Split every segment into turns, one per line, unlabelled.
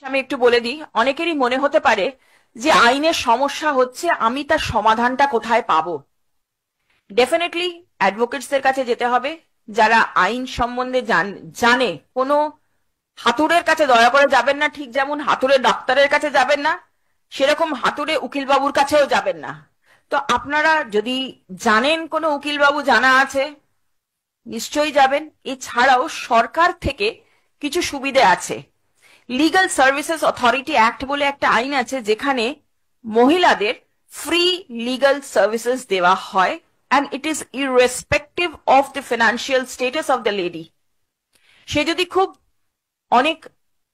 আমি একটু বলে দিই, অনেকেরই মনে হতে পারে যে আইনের সমস্যা হচ্ছে আমি তার সমাধানটা কোথায় পাবো। ডেফিনেটলি অ্যাডভোকেটসদের কাছে যেতে হবে, যারা আইন সম্বন্ধে জানে। কোনো হাতুড়ের কাছে দয়া করে যাবেন না, ঠিক যেমন হাতুড়ে ডাক্তারের কাছে যাবেন না, সেরকম হাতুড়ে উকিলবাবুর কাছেও যাবেন না। তো আপনারা যদি জানেন কোনো উকিলবাবু জানা আছে, নিশ্চয়ই যাবেন। এছাড়াও সরকার থেকে কিছু সুবিধে আছে। লিগাল সার্ভিসেস অথরিটি অ্যাক্ট বলে একটা আইন আছে, যেখানে মহিলাদের ফ্রি লিগাল সার্ভিসেস দেওয়া হয়, and it is irrespective of the financial status of the lady. সে যদি খুব অনেক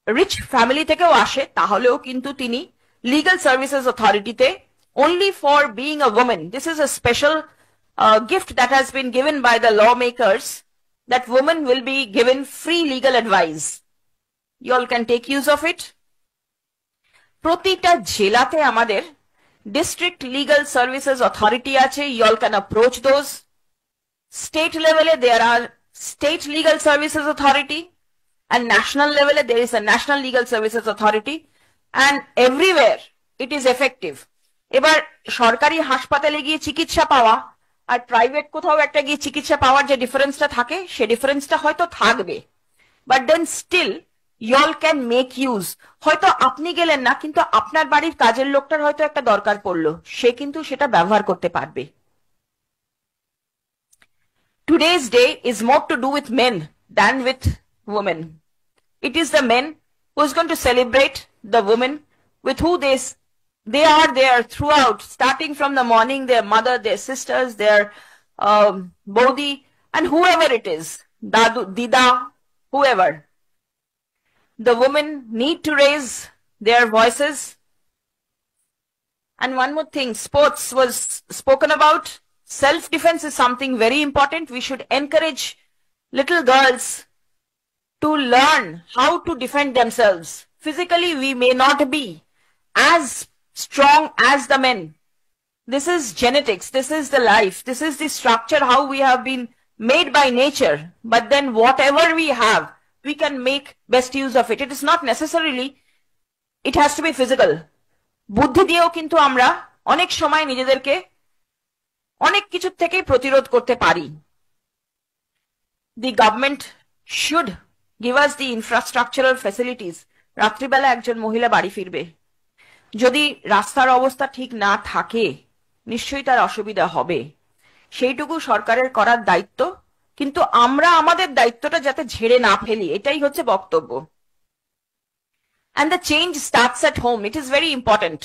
রিচ ফ্যামিলি থেকেও আসে, তাহলেও কিন্তু তিনি লিগাল সার্ভিসেস অথরিটিতে, only for being a woman, this is a special gift that has been given by the lawmakers, that women will be given free legal advice. You all can take use of it. প্রতিটা জেলাতে আমাদের district legal services authority আছে, you all can approach those. State level there are state legal services authority, and national level there is a national legal services authority, and everywhere it is effective. এবার সরকারি হাসপাতালে গিয়ে চিকিৎসা পাওয়া আর private কোথাও একটা গিয়ে চিকিৎসা পাওয়ার যে ডিফারেন্সটা থাকে, সে ডিফারেন্সটা হয়তো থাকবে, but then still y'all can make use. হয়তো আপনি গেলেন না, কিন্তু আপনার বাড়ির কাজের লোকটার হয়তো একটা দরকার পড়লো, সে কিন্তু সেটা ব্যবহার করতে পারবে। Today's day is more to do with men than with women. It is the men who is going to celebrate the women with who they are there throughout, starting from the morning, their mother, their sisters, their bodhi, and whoever it is, dadu, dida, whoever. The women need to raise their voices. And one more thing, sports was spoken about. Self-defense is something very important. We should encourage little girls to learn how to defend themselves. Physically, we may not be as strong as the men. This is genetics. This is the life. This is the structure, how we have been made by nature. But then whatever we have, we can make best use of it. It is not necessarily, it has to be physical. বুদ্ধি দিয়েও কিন্তু আমরা অনেক সময় নিজেদেরকে অনেক কিছু থেকে প্রতিরোধ করতে পারি। The government should give us the infrastructural facilities. রাত্রিবেলা একজন মহিলা বাড়ি ফিরবে, যদি রাস্তার অবস্থা ঠিক না থাকে নিশ্চয়ই তার অসুবিধা হবে, সেইটুকু সরকারের করার দায়িত্ব। কিন্তু আমরা আমাদের দায়িত্বটা যাতে ঝেড়ে না ফেলি, এটাই হচ্ছে বক্তব্য। And the change starts at home. It is very important.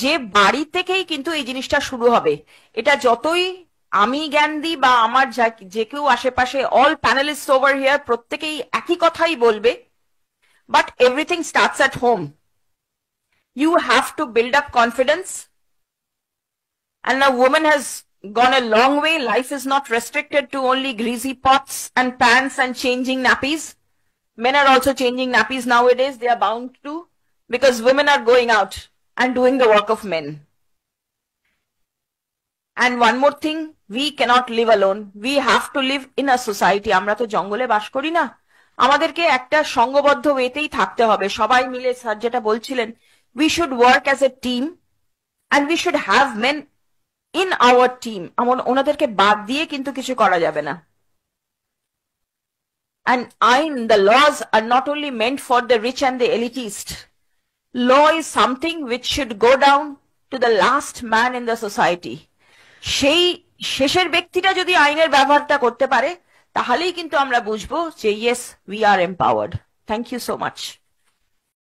যে বাড়ি থেকেই কিন্তু এই জিনিসটা শুরু হবে। এটা যতই আমি জ্ঞান দিই বা আমার যে কেউ আশেপাশে, all panelists over here, প্রত্যেকেই একই কথাই বলবে, but everything starts at home. You have to build up confidence, and a woman has gone a long way. Life is not restricted to only greasy pots and pans and changing nappies. Men are also changing nappies nowadays. They are bound to, because women are going out and doing the work of men. And one more thing, we cannot live alone. We have to live in a society. আমরা তো জঙ্গলে বাস করি না, আমাদেরকে একটা সংঘবদ্ধ ওয়েতেই থাকতে হবে। সবাই মিলে, স্যার যেটা বলছিলেন, we should work as a team, and we should have men in our team. ওনাদেরকে বাদ দিয়ে কিন্তু কিছু করা যাবে না। And the laws are not only meant for the rich and the elitist. Law is something which should go down to the last man in the society. সেই শেষের ব্যক্তিটা যদি আইনের ব্যবহারটা করতে পারে, তাহলেই কিন্তু আমরা বুঝবো যে yes, we are empowered. Thank you so much.